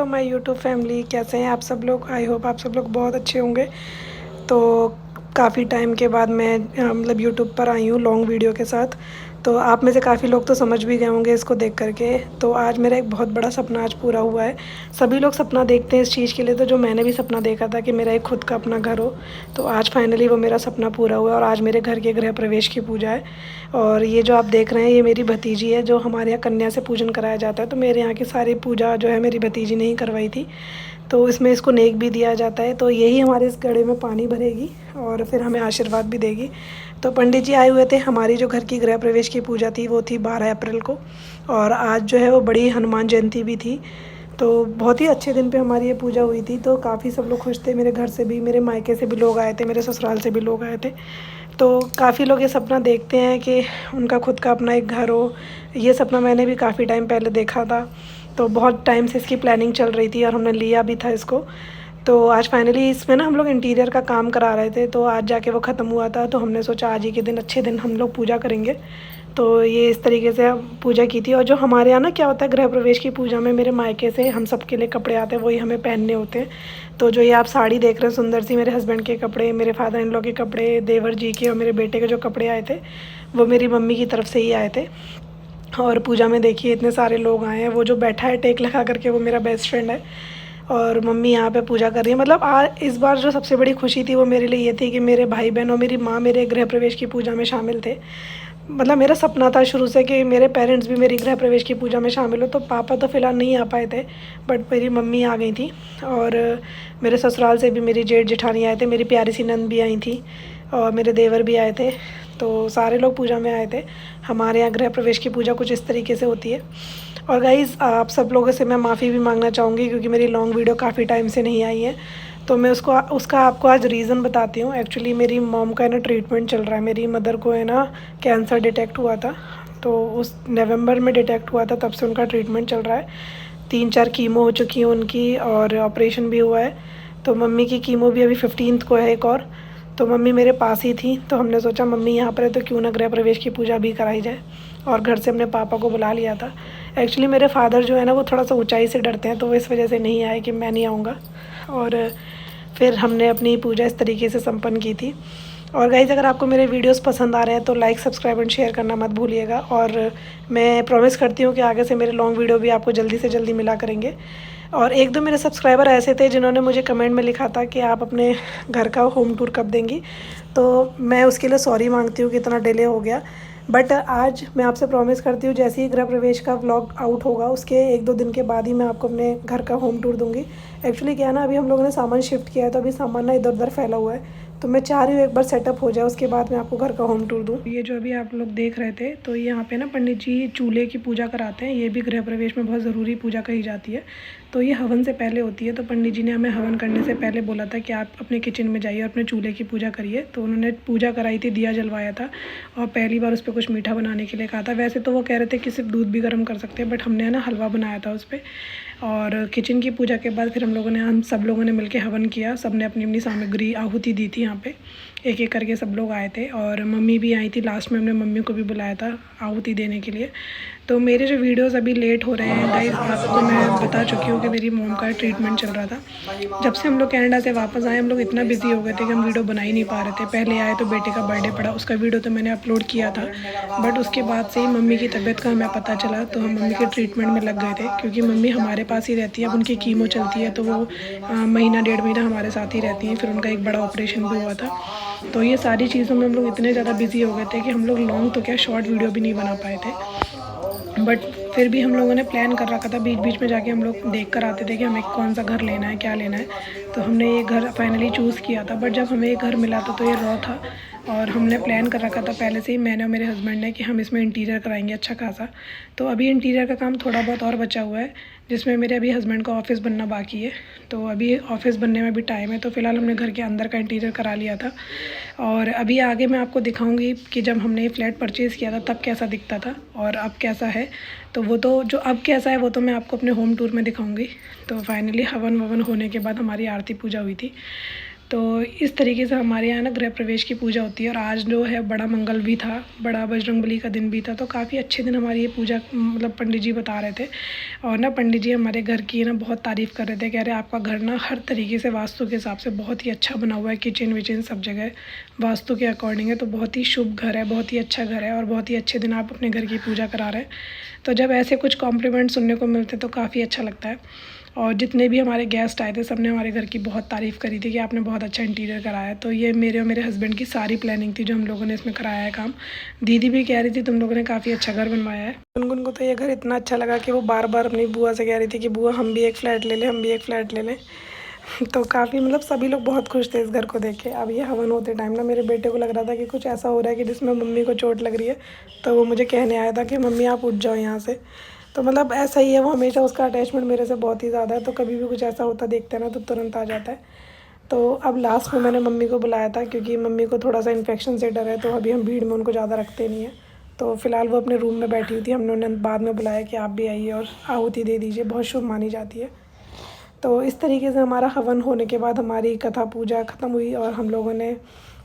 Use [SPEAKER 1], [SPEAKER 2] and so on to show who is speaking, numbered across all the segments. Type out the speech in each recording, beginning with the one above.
[SPEAKER 1] Hello my YouTube family, कैसे हैं आप सब लोग। आई होप आप सब लोग बहुत अच्छे होंगे। तो काफ़ी टाइम के बाद मैं मतलब यूट्यूब पर आई हूँ लॉन्ग वीडियो के साथ। तो आप में से काफ़ी लोग तो समझ भी गए होंगे इसको देख करके। तो आज मेरा एक बहुत बड़ा सपना आज पूरा हुआ है। सभी लोग सपना देखते हैं इस चीज़ के लिए, तो जो मैंने भी सपना देखा था कि मेरा एक खुद का अपना घर हो, तो आज फाइनली वो मेरा सपना पूरा हुआ और आज मेरे घर के गृह प्रवेश की पूजा है। और ये जो आप देख रहे हैं ये मेरी भतीजी है, जो हमारे यहाँ कन्या से पूजन कराया जाता है। तो मेरे यहाँ की सारी पूजा जो है मेरी भतीजी ने ही करवाई थी। तो इसमें इसको नेक भी दिया जाता है, तो यही हमारे इस घड़े में पानी भरेगी और फिर हमें आशीर्वाद भी देगी। तो पंडित जी आए हुए थे। हमारी जो घर की गृह प्रवेश की पूजा थी वो थी 12 अप्रैल को, और आज जो है वो बड़ी हनुमान जयंती भी थी। तो बहुत ही अच्छे दिन पे हमारी ये पूजा हुई थी। तो काफ़ी सब लोग खुश थे, मेरे घर से भी, मेरे मायके से भी लोग आए थे, मेरे ससुराल से भी लोग आए थे। तो काफ़ी लोग ये सपना देखते हैं कि उनका खुद का अपना एक घर हो। ये सपना मैंने भी काफ़ी टाइम पहले देखा था। तो बहुत टाइम से इसकी प्लानिंग चल रही थी और हमने लिया भी था इसको। तो आज फाइनली इसमें ना हम लोग इंटीरियर का काम करा रहे थे, तो आज जाके वो ख़त्म हुआ था। तो हमने सोचा आज ही के दिन, अच्छे दिन, हम लोग पूजा करेंगे। तो ये इस तरीके से पूजा की थी। और जो हमारे यहाँ ना क्या होता है, गृह प्रवेश की पूजा में मेरे मायके से हम सब के लिए कपड़े आते हैं, वही हमें पहनने होते हैं। तो जो ये आप साड़ी देख रहे हैं सुंदर सी, मेरे हस्बैंड के कपड़े, मेरे फादर इन लॉ के कपड़े, देवर जी के और मेरे बेटे के जो कपड़े आए थे वो मेरी मम्मी की तरफ से ही आए थे। और पूजा में देखिए इतने सारे लोग आए हैं। वो जो बैठा है टेक लगा करके वो मेरा बेस्ट फ्रेंड है। और मम्मी यहाँ पे पूजा कर रही है। मतलब इस बार जो सबसे बड़ी खुशी थी वो मेरे लिए ये थी कि मेरे भाई बहन और मेरी माँ मेरे गृह प्रवेश की पूजा में शामिल थे। मतलब मेरा सपना था शुरू से कि मेरे पेरेंट्स भी मेरी गृह प्रवेश की पूजा में शामिल हो। तो पापा तो फ़िलहाल नहीं आ पाए थे, बट मेरी मम्मी आ गई थी। और मेरे ससुराल से भी मेरी जेठ जेठानी आए थे, मेरी प्यारी सी नंद भी आई थी और मेरे देवर भी आए थे। तो सारे लोग पूजा में आए थे। हमारे यहाँ गृह प्रवेश की पूजा कुछ इस तरीके से होती है। और गाइज़ आप सब लोगों से मैं माफ़ी भी मांगना चाहूँगी क्योंकि मेरी लॉन्ग वीडियो काफ़ी टाइम से नहीं आई है। तो मैं उसका आपको आज रीज़न बताती हूँ। एक्चुअली मेरी मॉम का है ना ट्रीटमेंट चल रहा है। मेरी मदर को है ना कैंसर डिटेक्ट हुआ था, तो उस नवंबर में डिटेक्ट हुआ था, तब से उनका ट्रीटमेंट चल रहा है। 3-4 कीमो हो चुकी हैं उनकी और ऑपरेशन भी हुआ है। तो मम्मी की कीमो भी अभी 15th को है एक और। तो मम्मी मेरे पास ही थी, तो हमने सोचा मम्मी यहाँ पर है तो क्यों ना गृह प्रवेश की पूजा भी कराई जाए। और घर से हमने पापा को बुला लिया था। एक्चुअली मेरे फादर जो है ना वो थोड़ा सा ऊंचाई से डरते हैं, तो वो इस वजह से नहीं आए कि मैं नहीं आऊँगा। और फिर हमने अपनी पूजा इस तरीके से संपन्न की थी। और गाइज़ अगर आपको मेरे वीडियोस पसंद आ रहे हैं तो लाइक, सब्सक्राइब एंड शेयर करना मत भूलिएगा। और मैं प्रॉमिस करती हूँ कि आगे से मेरे लॉन्ग वीडियो भी आपको जल्दी से जल्दी मिला करेंगे। और एक दो मेरे सब्सक्राइबर ऐसे थे जिन्होंने मुझे कमेंट में लिखा था कि आप अपने घर का होम टूर कब देंगी। तो मैं उसके लिए सॉरी मांगती हूँ कि इतना डिले हो गया। बट आज मैं आपसे प्रॉमिस करती हूँ जैसे ही गृह प्रवेश का व्लॉग आउट होगा उसके 1-2 दिन के बाद ही मैं आपको अपने घर का होम टूर दूँगी। एक्चुअली क्या है ना, अभी हम लोगों ने सामान शिफ्ट किया है, तो अभी सामान ना इधर उधर फैला हुआ है। तो मैं चाह रही हूँ एक बार सेटअप हो जाए उसके बाद मैं आपको घर का होम टूर दूँ। ये जो अभी आप लोग देख रहे थे, तो यहाँ पे ना पंडित जी चूल्हे की पूजा कराते हैं। ये भी गृह प्रवेश में बहुत ज़रूरी पूजा कही जाती है। तो ये हवन से पहले होती है। तो पंडित जी ने हमें हवन करने से पहले बोला था कि आप अपने किचन में जाइए और अपने चूल्हे की पूजा करिए। तो उन्होंने पूजा कराई थी, दिया जलवाया था और पहली बार उस पर कुछ मीठा बनाने के लिए कहा था। वैसे तो वो कह रहे थे कि सिर्फ दूध भी गर्म कर सकते हैं, बट हमने है ना हलवा बनाया था उस पर। और किचन की पूजा के बाद फिर हम सब लोगों ने मिलकर हवन किया। सब ने अपनी अपनी सामग्री आहुति दी थी। यहाँ पे एक एक करके सब लोग आए थे और मम्मी भी आई थी। लास्ट में हमने मम्मी को भी बुलाया था आहुति देने के लिए। तो मेरे जो वीडियोस अभी लेट हो रहे हैं गाइस, आपको मैं बता चुकी हूँ कि मेरी मॉम का ट्रीटमेंट चल रहा था। जब से हम लोग कनाडा से वापस आए हम लोग इतना बिजी हो गए थे कि हम वीडियो बना ही नहीं पा रहे थे। पहले आए तो बेटे का बर्थडे पड़ा, उसका वीडियो तो मैंने अपलोड किया था, बट उसके बाद से ही मम्मी की तबीयत का हमें पता चला तो हम मम्मी के ट्रीटमेंट में लग गए थे। क्योंकि मम्मी हमारे पास ही रहती है, अब उनकी कीमो चलती है तो वो महीना 1.5 महीना हमारे साथ ही रहती हैं। फिर उनका एक बड़ा ऑपरेशन भी हुआ था। तो ये सारी चीज़ों में हम लोग इतने ज़्यादा बिजी हो गए थे कि हम लोग लॉन्ग तो क्या शॉर्ट वीडियो भी नहीं बना पाए थे। बट फिर भी हम लोगों ने प्लान कर रखा था, बीच बीच में जाके हम लोग देख कर आते थे कि हमें कौन सा घर लेना है, क्या लेना है। तो हमने ये घर फाइनली चूज़ किया था। बट जब हमें ये घर मिला था तो ये रॉ था और हमने प्लान कर रखा था पहले से ही, मैंने और मेरे हस्बैंड ने, कि हम इसमें इंटीरियर कराएंगे अच्छा खासा। तो अभी इंटीरियर का काम थोड़ा बहुत और बचा हुआ है, जिसमें मेरे अभी हस्बैंड का ऑफ़िस बनना बाकी है। तो अभी ऑफ़िस बनने में भी टाइम है। तो फ़िलहाल हमने घर के अंदर का इंटीरियर करा लिया था। और अभी आगे मैं आपको दिखाऊंगी कि जब हमने ये फ्लैट परचेज़ किया था तब कैसा दिखता था और अब कैसा है। तो वो तो जो अब कैसा है वो तो मैं आपको अपने होम टूर में दिखाऊंगी। तो फाइनली हवन ववन होने के बाद हमारी आरती पूजा हुई थी। तो इस तरीके से हमारे यहाँ ना गृह प्रवेश की पूजा होती है। और आज जो है बड़ा मंगल भी था, बड़ा बजरंगबली का दिन भी था, तो काफ़ी अच्छे दिन हमारी ये पूजा मतलब पंडित जी बता रहे थे। और ना पंडित जी हमारे घर की ना बहुत तारीफ़ कर रहे थे, कह रहे आपका घर ना हर तरीके से वास्तु के हिसाब से बहुत ही अच्छा बना हुआ है, किचन विचन सब जगह वास्तु के अकॉर्डिंग है, तो बहुत ही शुभ घर है, बहुत ही अच्छा घर है और बहुत ही अच्छे दिन आप अपने घर की पूजा करा रहे हैं। तो जब ऐसे कुछ कॉम्प्लीमेंट सुनने को मिलते तो काफ़ी अच्छा लगता है। और जितने भी हमारे गेस्ट आए थे सब ने हमारे घर की बहुत तारीफ़ करी थी कि आपने बहुत अच्छा इंटीरियर कराया है। तो ये मेरे और मेरे हस्बैंड की सारी प्लानिंग थी जो हम लोगों ने इसमें कराया है काम। दीदी भी कह रही थी तुम लोगों ने काफ़ी अच्छा घर बनवाया है। गुनगुन को तो ये घर इतना अच्छा लगा कि वो बार बार अपनी बुआ से कह रही थी कि बुआ हम भी एक फ़्लैट ले लें, हम भी एक फ़्लैट ले लें। तो काफ़ी मतलब सभी लोग बहुत खुश थे इस घर को देख के। अब ये हवन होते टाइम ना मेरे बेटे को लग रहा था कि कुछ ऐसा हो रहा है कि जिसमें मम्मी को चोट लग रही है, तो वो मुझे कहने आया था कि मम्मी आप उठ जाओ यहाँ से। तो मतलब ऐसा ही है, वो हमेशा उसका अटैचमेंट मेरे से बहुत ही ज़्यादा है, तो कभी भी कुछ ऐसा होता देखता है ना तो तुरंत आ जाता है। तो अब लास्ट में मैंने मम्मी को बुलाया था क्योंकि मम्मी को थोड़ा सा इन्फेक्शन से डर है, तो अभी हम भीड़ में उनको ज़्यादा रखते नहीं हैं। तो फ़िलहाल वो अपने रूम में बैठी हुई थी, हमने उन्हें बाद में बुलाया कि आप भी आइए और आहुति दे दीजिए, बहुत शुभ मानी जाती है। तो इस तरीके से हमारा हवन होने के बाद हमारी कथा पूजा ख़त्म हुई और हम लोगों ने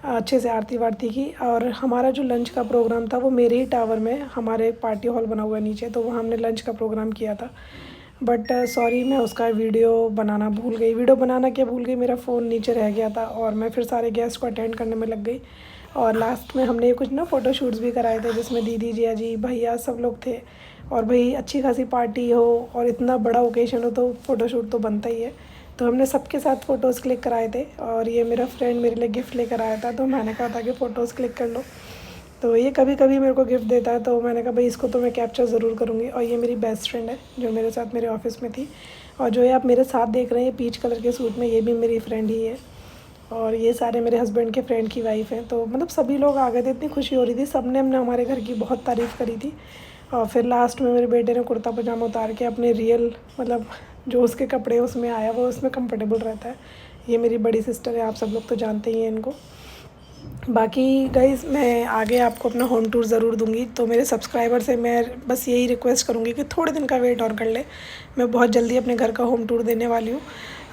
[SPEAKER 1] अच्छे से आरती वारती की। और हमारा जो लंच का प्रोग्राम था वो मेरे ही टावर में हमारे पार्टी हॉल बना हुआ है नीचे, तो वहाँ हमने लंच का प्रोग्राम किया था। बट सॉरी मैं उसका वीडियो बनाना भूल गई। वीडियो बनाना क्या भूल गई, मेरा फ़ोन नीचे रह गया था और मैं फिर सारे गेस्ट को अटेंड करने में लग गई। और लास्ट में हमने कुछ ना फ़ोटोशूट्स भी कराए थे जिसमें दीदी जिया जी भैया सब लोग थे। और भाई अच्छी खासी पार्टी हो और इतना बड़ा ओकेशन हो तो फ़ोटोशूट तो बनता ही है। तो हमने सबके साथ फ़ोटोज़ क्लिक कराए थे और ये मेरा फ्रेंड मेरे लिए गिफ्ट लेकर आया था, तो मैंने कहा था कि फ़ोटोज़ क्लिक कर लो। तो ये कभी कभी मेरे को गिफ्ट देता है, तो मैंने कहा भाई इसको तो मैं कैप्चर ज़रूर करूँगी। और ये मेरी बेस्ट फ्रेंड है जो मेरे साथ मेरे ऑफिस में थी। और जो ये आप मेरे साथ देख रहे हैं पीच कलर के सूट में, ये भी मेरी फ्रेंड ही है। और ये सारे मेरे हस्बैंड के फ्रेंड की वाइफ हैं। तो मतलब सभी लोग आ गए थे, इतनी खुशी हो रही थी, सब ने हमने हमारे घर की बहुत तारीफ़ करी थी। और फिर लास्ट में मेरे बेटे ने कुर्ता पजामा उतार के अपने रियल मतलब जो उसके कपड़े उसमें आया वो उसमें कंफर्टेबल रहता है। ये मेरी बड़ी सिस्टर है, आप सब लोग तो जानते ही हैं इनको। बाकी गाइज़ मैं आगे आपको अपना होम टूर ज़रूर दूंगी, तो मेरे सब्सक्राइबर से मैं बस यही रिक्वेस्ट करूंगी कि थोड़े दिन का वेट और कर ले। मैं बहुत जल्दी अपने घर का होम टूर देने वाली हूँ,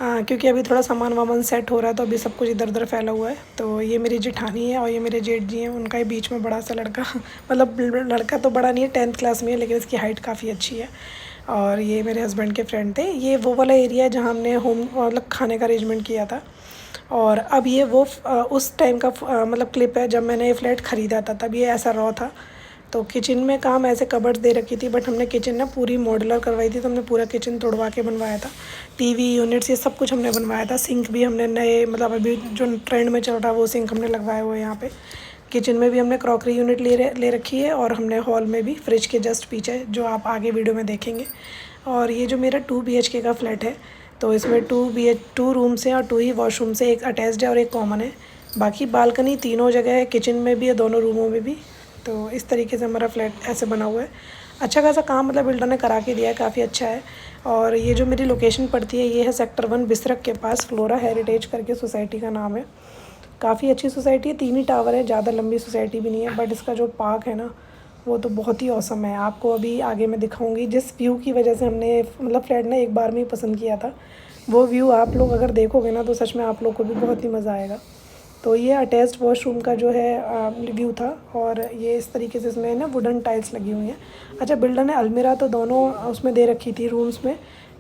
[SPEAKER 1] क्योंकि अभी थोड़ा सामान वामान सेट हो रहा है, तो अभी सब कुछ इधर उधर फैला हुआ है। तो ये मेरी जेठानी है और ये मेरे जेठ जी हैं, उनका ही बीच में बड़ा सा लड़का मतलब लड़का तो बड़ा नहीं है, 10th क्लास में है, लेकिन इसकी हाइट काफ़ी अच्छी है। और ये मेरे हस्बैंड के फ्रेंड थे। ये वो वाला एरिया है जहाँ हमने होम मतलब खाने का अरेंजमेंट किया था। और अब ये वो उस टाइम का मतलब क्लिप है जब मैंने ये फ्लैट ख़रीदा था, तब ये ऐसा रॉ था। तो किचन में काम ऐसे कबर्ड दे रखी थी, बट हमने किचन ना पूरी मॉड्यूलर करवाई थी, तो हमने पूरा किचन तोड़वा के बनवाया था। टीवी यूनिट्स ये सब कुछ हमने बनवाया था। सिंक भी हमने नए मतलब अभी जो ट्रेंड में चल रहा है वो सिंक हमने लगवाया हुआ है यहाँ पे। किचन में भी हमने क्रॉकरी यूनिट ले रखी है और हमने हॉल में भी फ्रिज के जस्ट पीछे, जो आप आगे वीडियो में देखेंगे। और ये जो मेरा 2 BHK का फ्लैट है, तो इसमें 2 रूम्स हैं और 2 ही वॉशरूम से, एक अटैच्ड है और एक कॉमन है। बाकी बालकनी तीनों जगह है, किचन में भी है, दोनों रूमों में भी। तो इस तरीके से हमारा फ्लैट ऐसे बना हुआ है। अच्छा खासा काम मतलब बिल्डर ने करा के दिया है, काफ़ी अच्छा है। और ये जो मेरी लोकेशन पड़ती है ये है सेक्टर 1 बिसरख के पास, फ्लोरा हेरिटेज करके सोसाइटी का नाम है। काफ़ी अच्छी सोसाइटी है, 3 ही टावर है, ज़्यादा लंबी सोसाइटी भी नहीं है। बट इसका जो पार्क है ना वो तो बहुत ही औसम है, आपको अभी आगे मैं दिखाऊंगी। जिस व्यू की वजह से हमने मतलब फ्लैट ना एक बार में ही पसंद किया था, वो व्यू आप लोग अगर देखोगे ना तो सच में आप लोग को भी बहुत ही मज़ा आएगा। तो ये अटैच्ड वॉशरूम का जो है व्यू था। और ये इस तरीके से इसमें ना वुडन टाइल्स लगी हुई हैं। अच्छा, बिल्डर ने अलमीरा तो दोनों उसमें दे रखी थी रूम्स में,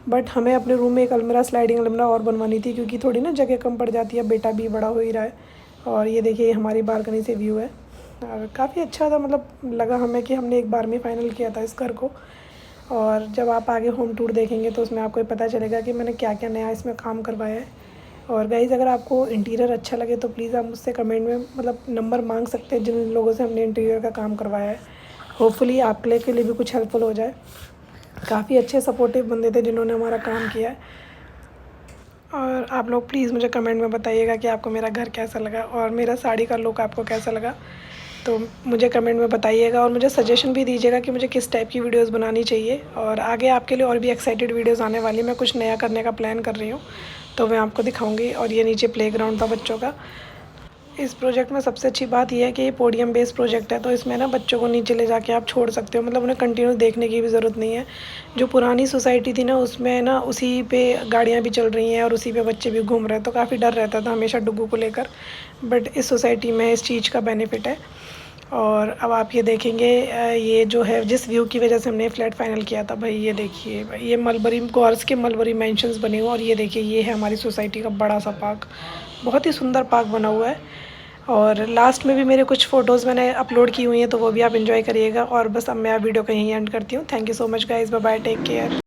[SPEAKER 1] बट हमें अपने रूम में एक अलमीरा स्लाइडिंग अलमीरा और बनवानी थी, क्योंकि थोड़ी ना जगह कम पड़ जाती है, बेटा भी बड़ा हो ही रहा है। और ये देखिए हमारी बालकनी से व्यू है और काफ़ी अच्छा था, मतलब लगा हमें कि हमने एक बार में फ़ाइनल किया था इस घर को। और जब आप आगे होम टूर देखेंगे तो उसमें आपको पता चलेगा कि मैंने क्या क्या नया इसमें काम करवाया है। और गाइज़ अगर आपको इंटीरियर अच्छा लगे तो प्लीज़ आप मुझसे कमेंट में मतलब नंबर मांग सकते हैं जिन लोगों से हमने इंटीरियर का काम करवाया है। होपफुली आपके लिए भी कुछ हेल्पफुल हो जाए। काफ़ी अच्छे सपोर्टिव बंदे थे जिन्होंने हमारा काम किया है। और आप लोग प्लीज़ मुझे कमेंट में बताइएगा कि आपको मेरा घर कैसा लगा और मेरा साड़ी का लुक आपको कैसा लगा। तो मुझे कमेंट में बताइएगा और मुझे सजेशन भी दीजिएगा कि मुझे किस टाइप की वीडियोस बनानी चाहिए। और आगे आपके लिए और भी एक्साइटेड वीडियोस आने वाली, मैं कुछ नया करने का प्लान कर रही हूँ, तो मैं आपको दिखाऊंगी। और ये नीचे प्लेग्राउंड था बच्चों का। इस प्रोजेक्ट में सबसे अच्छी बात ये है कि ये पोडियम बेस्ड प्रोजेक्ट है, तो इसमें ना बच्चों को नीचे ले जाके आप छोड़ सकते हो, मतलब उन्हें कंटिन्यू देखने की भी ज़रूरत नहीं है। जो पुरानी सोसाइटी थी ना उसमें ना उसी पे गाड़ियाँ भी चल रही हैं और उसी पे बच्चे भी घूम रहे हैं, तो काफ़ी डर रहता था हमेशा डुग्गू को लेकर, बट इस सोसाइटी में इस चीज़ का बेनिफिट है। और अब आप ये देखेंगे ये जो है जिस व्यू की वजह से हमने फ्लैट फाइनल किया था भाई, ये देखिए भाई, ये मलबरी गॉर्स के मलबरी मैंशंस बने हुए, और ये देखिए ये है हमारी सोसाइटी का बड़ा सा पार्क, बहुत ही सुंदर पार्क बना हुआ है। और लास्ट में भी मेरे कुछ फ़ोटोज़ मैंने अपलोड की हुई हैं, तो वो भी आप एंजॉय करिएगा। और बस अब मैं वीडियो को यहीं एंड करती हूँ। Thank you so much guys, bye bye, take care.